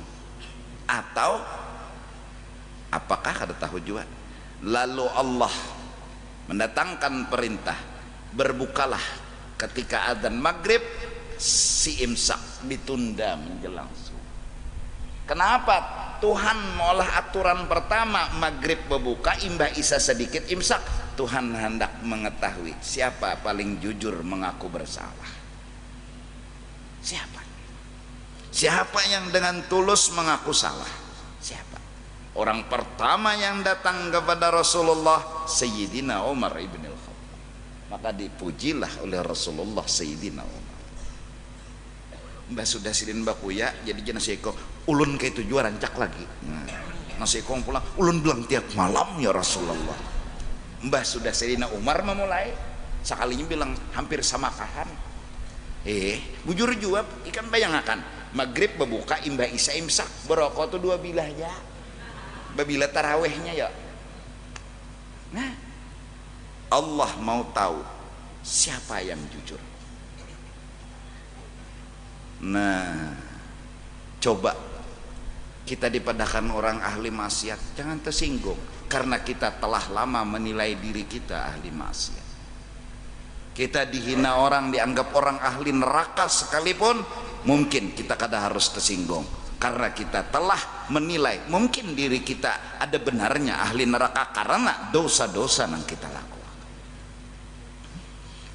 atau apakah kada tahu juga. Lalu Allah mendatangkan perintah, berbukalah ketika adzan maghrib, si imsak ditunda menjelang subuh. Kenapa? Tuhan mengolah aturan pertama maghrib berbuka, imbah isya sedikit imsak. Tuhan hendak mengetahui siapa paling jujur mengaku bersalah. Siapa yang dengan tulus mengaku salah? Siapa? Orang pertama yang datang kepada Rasulullah Sayyidina Umar ibn al-Khattab. Maka dipujilah oleh Rasulullah Sayyidina Umar. Mbah sudah silin bakuya jadi jana seko ulun ke itu juara rancak lagi. Nasi kong pulang ulun bilang tiap malam ya Rasulullah. Mbah sudah Sayyidina Umar memulai sekalinya bilang hampir sama kahan. Bujur jawab ikan bayangkan maghrib berbuka imbah isya imsak berokok tuh dua bilah ya. Babila tarawehnya ya. Nah Allah mau tahu siapa yang jujur. Nah, coba kita dipadahkan orang ahli maksiat, jangan tersinggung karena kita telah lama menilai diri kita ahli maksiat. Kita dihina orang, dianggap orang ahli neraka sekalipun, mungkin kita kada harus tersinggung karena kita telah menilai mungkin diri kita ada benarnya ahli neraka karena dosa-dosa yang kita lakukan.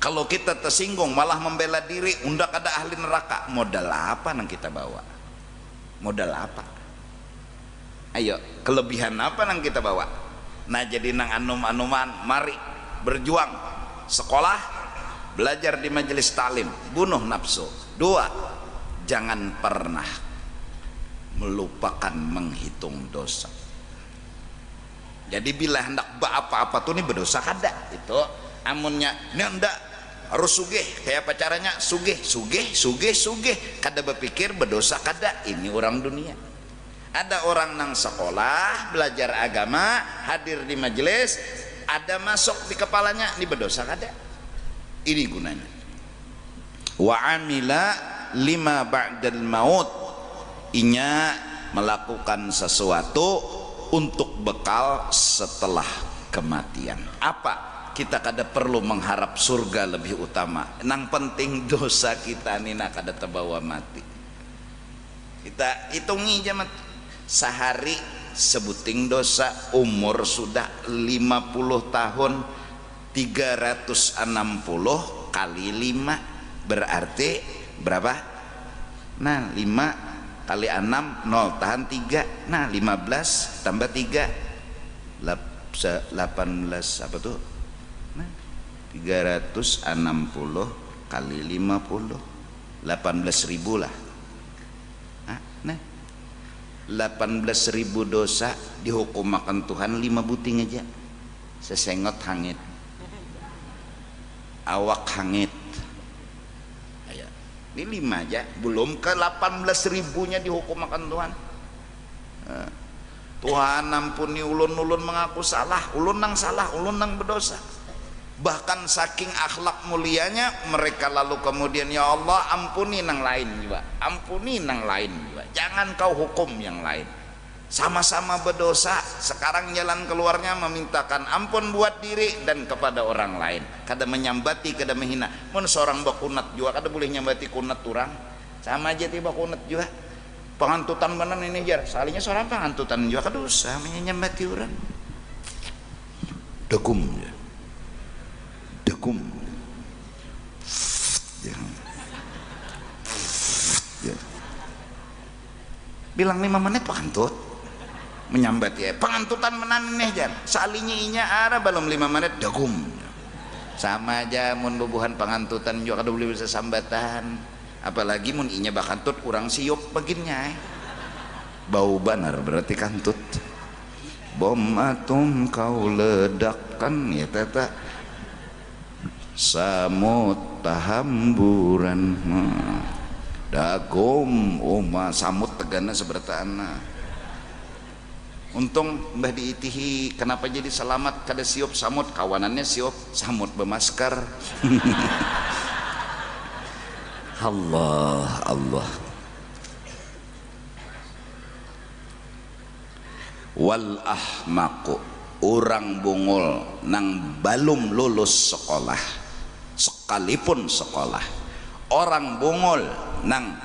Kalau kita tersinggung malah membela diri, undak ada ahli neraka, modal apa nang kita bawa? Modal apa? Ayo, kelebihan apa nang kita bawa? Nah, jadi nang anum-anuman, mari berjuang, sekolah, belajar di majelis taklim, bunuh nafsu. 2, jangan pernah melupakan menghitung dosa. Jadi bila hendak apa-apa tuh nih berdosa kada itu amunnya ini hendak harus sugih, kayak apa caranya? Sugih kada berpikir berdosa kada. Ini orang dunia. Ada orang nang sekolah belajar agama, hadir di majelis, ada masuk di kepalanya ini berdosa kada. Ini gunanya. Wa amila lima ba'dal maut, inya melakukan sesuatu untuk bekal setelah kematian. Apa? Kita kada perlu mengharap surga lebih utama, nang penting dosa kita nih nak kada terbawa mati. Kita hitungi jamat sehari sebuting dosa, umur sudah 50 tahun, 360 kali 5 berarti berapa? Nah, 5 kali 6 0 tahan 3, nah 15 tambah 3 18 apa tuh? 360 kali 50 18.000 lah. Nah 18.000 dosa dihukum makan Tuhan 5 buting aja, sesengot hangit, awak hangit. Ayo, ini 5 aja, belum ke 18.000-nya dihukum makan Tuhan. Tuhan ampuni ulun mengaku salah, ulun nang salah, ulun nang berdosa. Bahkan saking akhlak mulianya mereka lalu kemudian, ya Allah ampuni nang lain juga, ampuni nang lain juga, jangan kau hukum yang lain. Sama-sama berdosa, sekarang jalan keluarnya memintakan ampun buat diri dan kepada orang lain. Kada menyambati, kada menghina. Mun seorang bakunat juga kada boleh nyambati kunat orang, sama aja tiba kunat juga. Pengantutan benar ini jar, salinya seorang pengantutan juga kada usah menyambati orang. Degum ya. Degum ya. Bilang 5 menit pengantut menyambat ya, pengantutan menan nih jan salinya inya ara belum 5 menit degum. Sama aja mun bubuhan pengantutan juga kada boleh bisa sambatan, apalagi mun inya bakantut kurang siup baginnya bau banar berarti kantut. Bom atom kau ledakkan ya tata samut tahamburan dagom uma samut tegana sebertaana. Untung mbah diitihi kenapa jadi selamat kada siup samut, kawanannya siup samut bermasker. Allah Allah. Wal ahmaqu, orang bungul nang balum lulus sekolah sekalipun sekolah, orang bungul nang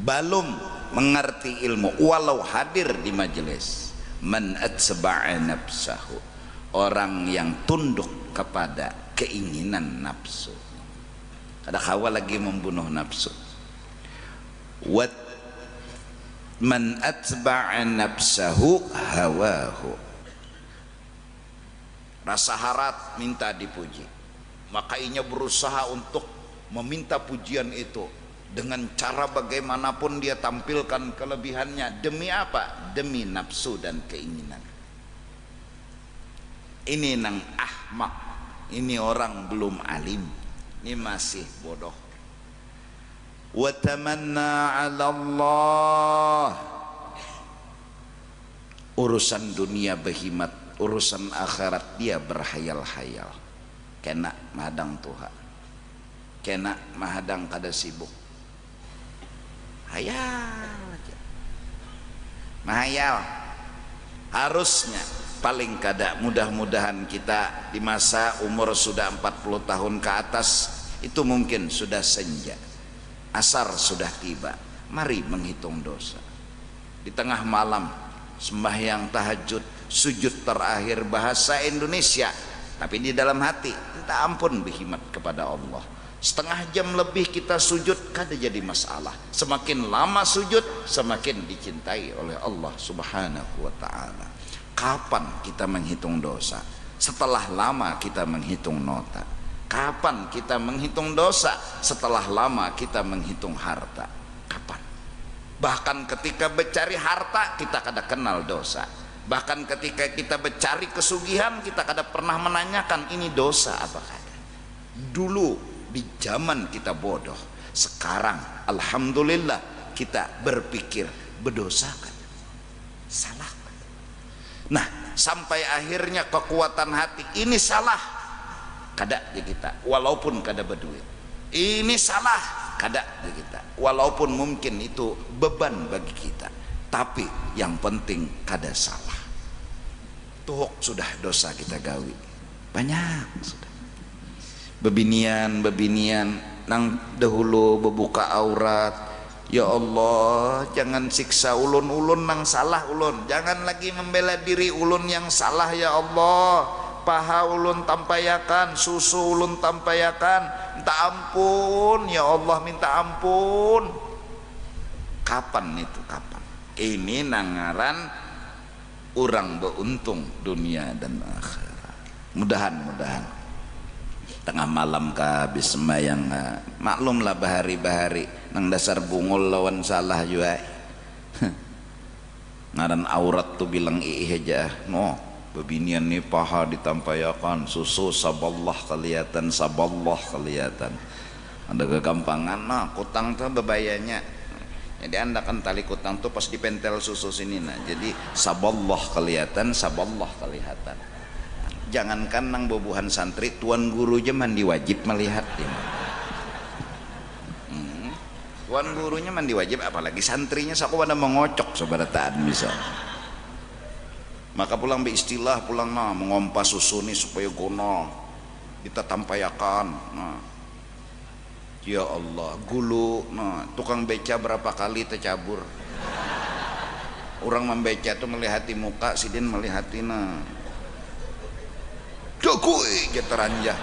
balum mengerti ilmu walau hadir di majelis, man atsba'a nafsahu, orang yang tunduk kepada keinginan nafsu, kada kawa lagi membunuh nafsu. Wat man atba'a nafsahu hawahu, rasa harat minta dipuji, maka inya berusaha untuk meminta pujian itu dengan cara bagaimanapun dia tampilkan kelebihannya. Demi apa? Demi nafsu dan keinginan. Ini nang ahmak, ini orang belum alim, ini masih bodoh. Wa tamanna 'ala Allah, urusan dunia behimat, urusan akhirat dia berhayal-hayal. Kena mahadang Tuhan, kena mahadang kada sibuk, hayal aja, mahayal. Harusnya paling kada, mudah-mudahan kita di masa umur sudah 40 tahun ke atas itu mungkin sudah senja, asar sudah tiba, mari menghitung dosa. Di tengah malam sembahyang tahajud, sujud terakhir bahasa Indonesia, tapi di dalam hati minta ampun berkhidmat kepada Allah. Setengah jam lebih kita sujud kada jadi masalah. Semakin lama sujud semakin dicintai oleh Allah Subhanahu wa taala. Kapan kita menghitung dosa? Setelah lama kita menghitung nota. Kapan kita menghitung dosa? Setelah lama kita menghitung harta. Kapan? Bahkan ketika mencari harta kita kada kenal dosa. Bahkan ketika kita mencari kesugihan kita kada pernah menanyakan ini dosa apa kada. Dulu di zaman kita bodoh, sekarang alhamdulillah kita berpikir berdosa kan, salah kan. Nah sampai akhirnya kekuatan hati ini salah kada di kita walaupun kada berduit, ini salah kada di kita walaupun mungkin itu beban bagi kita, tapi yang penting kada salah. Tuh sudah dosa kita gawi banyak sudah. Bebinian nang dahulu bebuka aurat. Ya Allah, jangan siksa ulun nang salah ulun. Jangan lagi membela diri ulun yang salah ya Allah. Paha ulun tampayakan, susu ulun tampayakan. Minta ampun ya Allah, minta ampun. Kapan itu kapan? Ini nangaran orang beruntung dunia dan akhirat. Mudahan tengah malam ka habis sembahyang maklum lah bahari nang dasar bungul lawan salah juga. Ngaran aurat tuh bilang aja no bebinian nih paha ditampayakan, susu saballah kelihatan, ada kegampangan. Nah kutang tuh bebayanya, jadi anda kan tali kutang tuh pas dipentel susu sini, nah jadi saballah kelihatan. Jangankan nang bobuhan santri, tuan guru aja mandi wajib melihat ya. Tuan gurunya mandi wajib, apalagi santrinya saku pada mengocok sebarataan bisa. Maka pulang beristilah pulang mengompas susu nih supaya gono kita tampayakan. Nah, ya Allah gulu, tukang beca berapa kali tercabur. Orang membeca tuh melihati muka, sidin melihati Dogui jataranjah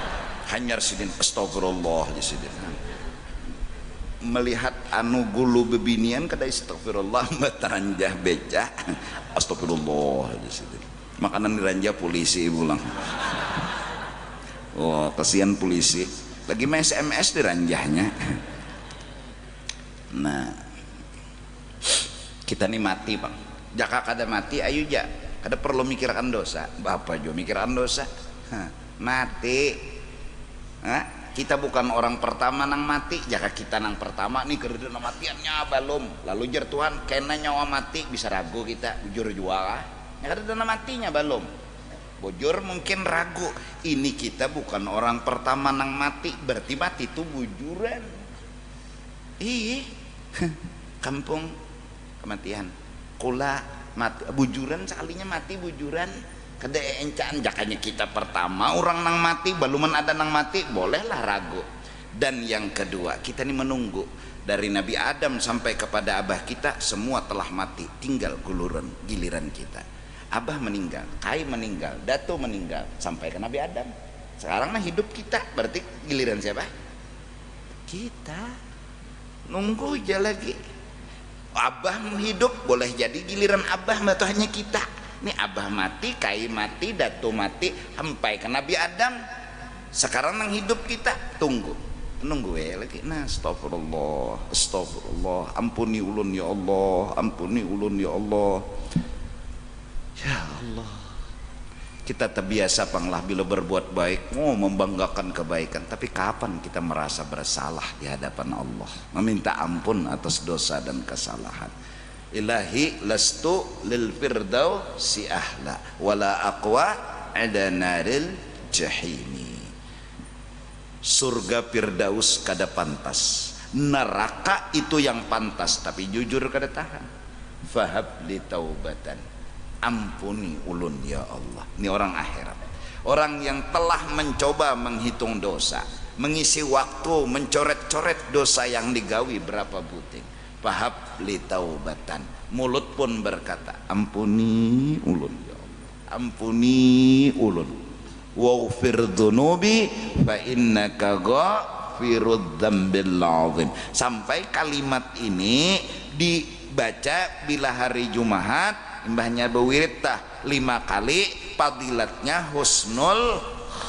hanyar sidin astagfirullah ya sidin. Melihat anu gulu bebinian kada astagfirullah bataranjah beca astagfirullah ya sidin. Makanan diranjah polisi pulang. Oh kasihan polisi lagi main SMS diranjahnya. Nah kita nih mati bang, jaka kada mati ayo ja kada perlu mikirkan dosa. Bapak jo mikirkan dosa. Mati kita bukan orang pertama nang mati, jaka kita nang pertama nih kerja nang matiannya belum lalu jar Tuhan kena nyawa mati bisa ragu kita bujur jual ya kerja nang matinya belum bujur mungkin ragu ini kita bukan orang pertama nang mati berarti mati itu bujuran. Kampung kematian kula mati bujuran sekalinya mati bujuran. Kada encaan jakanya kita pertama orang nang mati baluman ada nang mati bolehlah ragu. Dan yang kedua kita ini menunggu dari Nabi Adam sampai kepada abah kita semua telah mati, tinggal giliran kita. Abah meninggal, Kai meninggal, Dato meninggal sampai ke Nabi Adam. Sekarang hidup kita berarti giliran siapa? Kita nunggu aja lagi. Abah hidup boleh jadi giliran abah atau hanya kita. Ini abah mati, Kai mati, Dato mati, sampai ke Nabi Adam. Sekarang nang hidup kita tunggu lagi. Nah, astagfirullah, ampuni ulun ya Allah, ampuni ulun ya Allah. Ya Allah, kita terbiasa panglah bila berbuat baik, membanggakan kebaikan. Tapi kapan kita merasa bersalah di hadapan Allah, meminta ampun atas dosa dan kesalahan? Ilahi lastu lil firdausi ahla wala aqwa ada naril jahimi. Surga firdaus kada pantas, neraka itu yang pantas, tapi jujur kada tahan. Fahab li taubatan, ampuni ulun ya Allah. Ini orang akhirat, orang yang telah mencoba menghitung dosa, mengisi waktu mencoret-coret dosa yang digawi berapa buting. Fahab li taubatan, mulut pun berkata ampuni ulun ya Allah, ampuni ulun. waghfir dzunubi fa innaka ghafirudz dzambil azim. Sampai kalimat ini dibaca bila hari Jumat, mbahnya bewirid tah 5 kali, fadilatnya husnul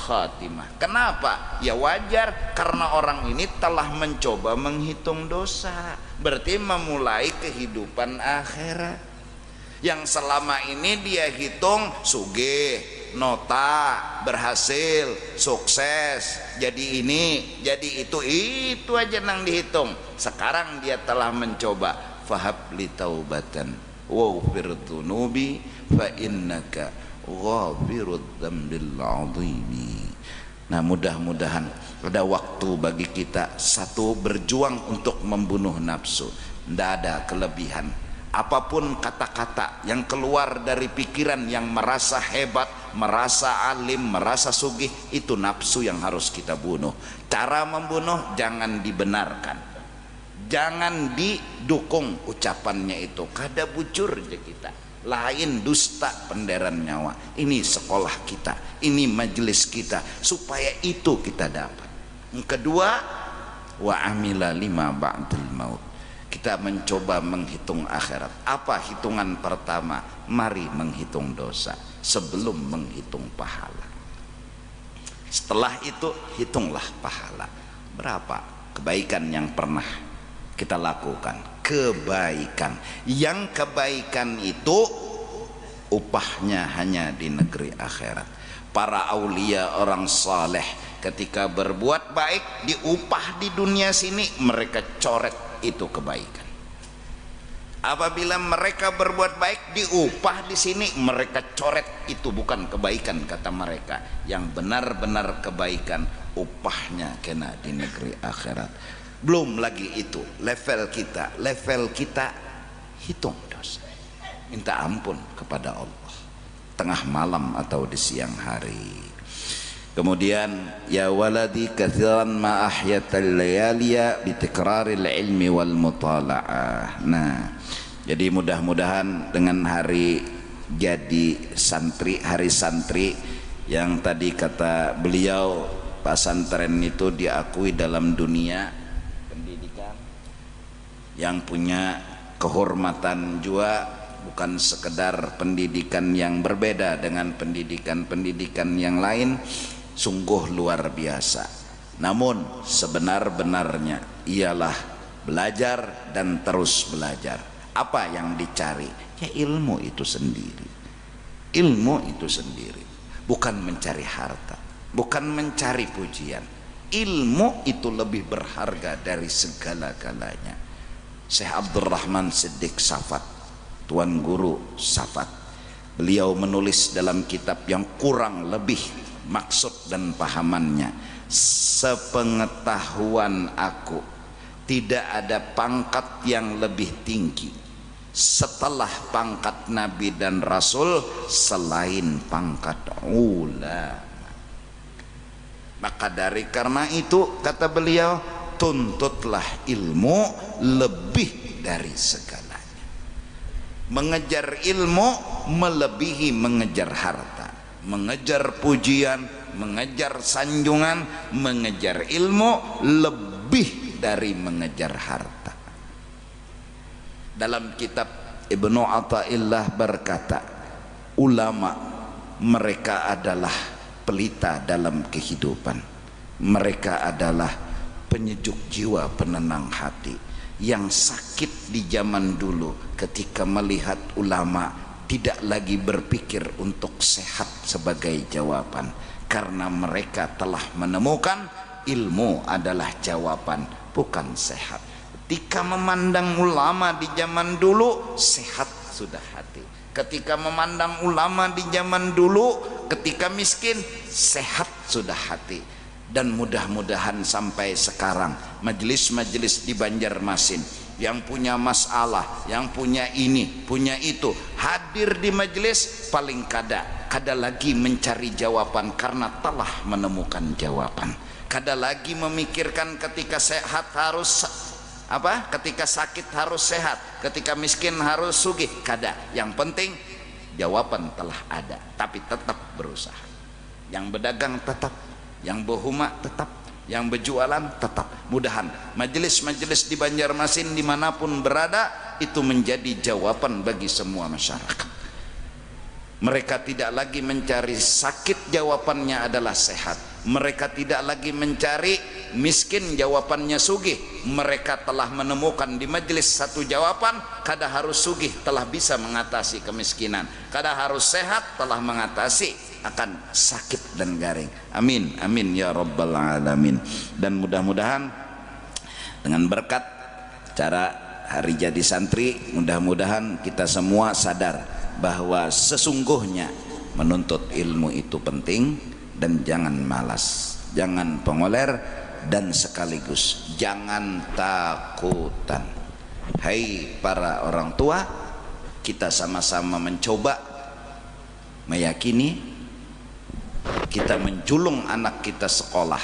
khatimah. Kenapa? Ya wajar, karena orang ini telah mencoba menghitung dosa, berarti memulai kehidupan akhirat yang selama ini dia hitung sugih, nota, berhasil, sukses, jadi ini, jadi itu aja nang dihitung. Sekarang dia telah mencoba, fahabli taubatan waghfir dzunubi fa innaka ghafirudz dzambil azimi. Nah, mudah-mudahan ada waktu bagi kita satu berjuang untuk membunuh nafsu. Tidak ada kelebihan. Apapun kata-kata yang keluar dari pikiran yang merasa hebat, merasa alim, merasa sugih, itu nafsu yang harus kita bunuh. Cara membunuh jangan dibenarkan, jangan didukung ucapannya itu. Kada bucur aja kita, lain dusta penderan nyawa. Ini sekolah kita, ini majelis kita, supaya itu kita dapat. Yang kedua, wa amila lima ba'dal maut. Kita mencoba menghitung akhirat. Apa hitungan pertama? Mari menghitung dosa sebelum menghitung pahala. Setelah itu hitunglah pahala. Berapa kebaikan yang pernah kita lakukan? Kebaikan. Yang kebaikan itu upahnya hanya di negeri akhirat. Para aulia, orang saleh, ketika berbuat baik diupah di dunia sini, mereka coret itu kebaikan. Apabila mereka berbuat baik diupah di sini, mereka coret itu bukan kebaikan, kata mereka. Yang benar-benar kebaikan upahnya kena di negeri akhirat. Belum lagi itu level kita hitung dosa, minta ampun kepada Allah tengah malam atau di siang hari. Kemudian ya waladi katsiran ma ahyatal layaliya bi tikraril ilmi wal mutala'ah. Nah, jadi mudah-mudahan dengan hari jadi santri, hari santri yang tadi kata beliau pesantren itu diakui dalam dunia pendidikan, yang punya kehormatan juga, bukan sekedar pendidikan yang berbeda dengan pendidikan-pendidikan yang lain, sungguh luar biasa. Namun sebenar-benarnya ialah belajar dan terus belajar. Apa yang dicari? Ya ilmu itu sendiri. Ilmu itu sendiri. Bukan mencari harta, bukan mencari pujian. Ilmu itu lebih berharga dari segala-galanya. Syekh Abdurrahman Siddiq Safat, Tuan Guru Safat, beliau menulis dalam kitab yang kurang lebih maksud dan pahamannya, sepengetahuan aku tidak ada pangkat yang lebih tinggi setelah pangkat Nabi dan Rasul selain pangkat ulama. Maka dari karena itu kata beliau, tuntutlah ilmu lebih dari segalanya. Mengejar ilmu melebihi mengejar harta, mengejar pujian, mengejar sanjungan. Mengejar ilmu lebih dari mengejar harta. Dalam kitab Ibnu Athaillah berkata, ulama mereka adalah pelita dalam kehidupan. Mereka adalah penyejuk jiwa, penenang hati. Yang sakit di zaman dulu ketika melihat ulama tidak lagi berpikir untuk sehat sebagai jawaban, karena mereka telah menemukan ilmu adalah jawaban, bukan sehat. Ketika memandang ulama di zaman dulu, sehat sudah hati. Ketika memandang ulama di zaman dulu, ketika miskin, sehat sudah hati. Dan mudah-mudahan sampai sekarang majelis-majelis di Banjarmasin yang punya masalah, yang punya ini, punya itu, hadir di majelis paling kada lagi mencari jawaban karena telah menemukan jawaban. Kada lagi memikirkan ketika sehat harus apa, ketika sakit harus sehat, ketika miskin harus sugih, kada. Yang penting jawaban telah ada, tapi tetap berusaha. yang berdagang tetap, yang berhuma tetap, yang berjualan tetap. Mudahan majelis-majelis di Banjarmasin dimanapun berada itu menjadi jawaban bagi semua masyarakat. Mereka tidak lagi mencari sakit, jawabannya adalah sehat. Mereka tidak lagi mencari miskin, jawabannya sugih. Mereka telah menemukan di majelis satu jawaban, kada harus sugih telah bisa mengatasi kemiskinan, kada harus sehat telah mengatasi akan sakit dan garing. Amin, amin ya rabbal alamin. Dan mudah-mudahan dengan berkat cara hari jadi santri, mudah-mudahan kita semua sadar bahwa sesungguhnya menuntut ilmu itu penting, dan jangan malas, jangan pengoler, dan sekaligus jangan takutan. Hai para orang tua, kita sama-sama mencoba meyakini, kita menjulung anak kita sekolah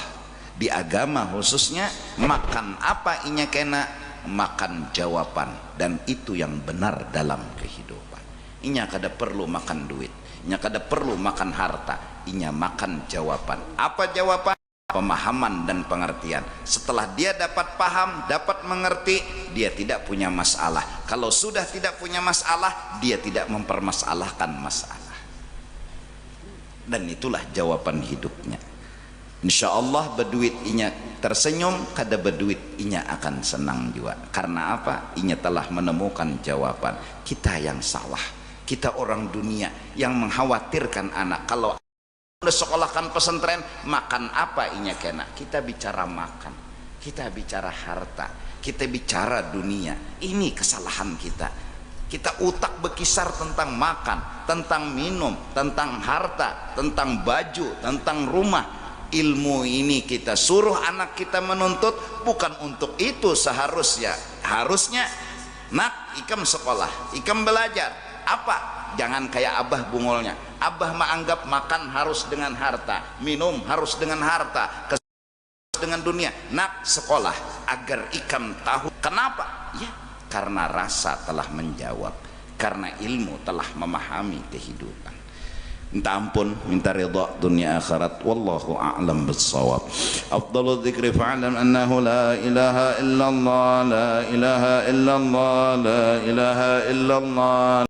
di agama khususnya, makan apa inya kena, makan jawaban, dan itu yang benar dalam kehidupan. Inya kada perlu makan duit, inya kada perlu makan harta, inya makan jawaban. Apa jawaban? Pemahaman dan pengertian. Setelah dia dapat paham, dapat mengerti, dia tidak punya masalah. Kalau sudah tidak punya masalah, dia tidak mempermasalahkan masalah. Dan itulah jawaban hidupnya. Insya Allah berduit inya tersenyum, kada berduit inya akan senang juga. Karena apa? Inya telah menemukan jawaban. Kita yang salah, kita orang dunia yang mengkhawatirkan anak. Kalau udah sekolahkan pesantren, makan apa inya kena. Kita bicara makan, kita bicara harta, kita bicara dunia. Ini kesalahan kita. Kita utak berkisar tentang makan, tentang minum, tentang harta, tentang baju, tentang rumah. Ilmu ini kita suruh anak kita menuntut, bukan untuk itu seharusnya. Harusnya nak ikam sekolah, ikam belajar. Apa? Jangan kayak abah bungolnya. Abah menganggap makan harus dengan harta, minum harus dengan harta, dengan dunia. Nak sekolah agar ikam tahu. Kenapa? Ya, karena rasa telah menjawab, karena ilmu telah memahami kehidupan. Minta ampun, minta ridha dunia akhirat. Wallahu a'lam bissawab. Afdalul dzikri fa'lam annahu la ilaha illallah, la ilaha illallah, la ilaha illallah.